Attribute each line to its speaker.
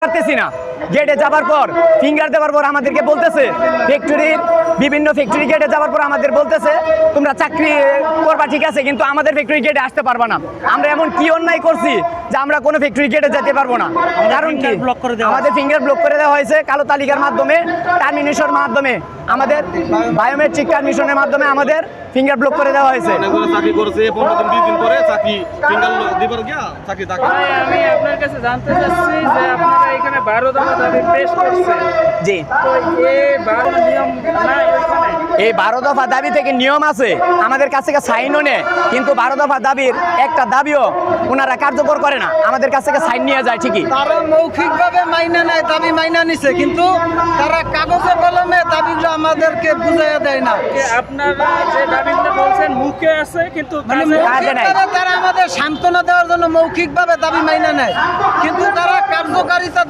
Speaker 1: পারতেছি না। গেটে যাবার পর ফিঙ্গার দেওয়ার পর আমাদেরকে বলতেছে ফ্যাক্টরির বিভিন্ন ফ্যাক্টরি গেটে যাওয়ার পর আমাদের বলতেছে তোমরা চাকরি করবা ঠিক আছে, কিন্তু আমাদের ফ্যাক্টরি গেটে আসতে পারবা না। আমরা এমন কি অন্যায় করছি যে আমরা কোনো ফ্যাক্টরি গেটে যেতে পারবো না? কারণ কি আমাদের ফিঙ্গার ব্লক করে দেওয়া হয়েছে কালো তালিকার মাধ্যমে, টার্মিনেশনের মাধ্যমে, আমাদের বায়োমেট্রিক টার্মিনেশনের মাধ্যমে আমাদের ফিঙ্গার ব্লক করে দেওয়া হয়েছে।
Speaker 2: চাকরি করেছে 15 দিন 20 দিন পরে চাকরি ফিঙ্গার দিবার গিয়া চাকরি থাকে।
Speaker 3: আমি আপনার কাছে জানতে চাচ্ছি যে আপনারা এখানে 12 দফা দাবি পেশ করছেন।
Speaker 1: জি,
Speaker 3: তো এই 12 নিয়ম নাই ওইখানে?
Speaker 1: এই 12 দফা দাবি থেকে নিয়ম আছে, আমাদের কাছ থেকে সাইনও নেয়, কিন্তু 12 দফা দাবির একটা দাবিও ওনারা কার্যকর করে না, আমাদের কাছ থেকে সাইন নিয়ে যায় ঠিকই।
Speaker 4: তারা মৌখিকভাবে মাইনা নেয়, দাবি মাইনা নিছে, কিন্তু তারা কাগজে কলমে দাবিগুলো আমাদেরকে বুঝাইয়া দেয় না।
Speaker 3: আপনারা যে দাবিগুলো বলছেন মুখে আছে কিন্তু
Speaker 4: মানে
Speaker 3: কাজে নাই।
Speaker 4: মৌখিকভাবে তারা আমাদের সান্ত্বনা দেওয়ার জন্য মৌখিকভাবে দাবি মাইনা নেয়, কিন্তু তারা কার্যকারিতা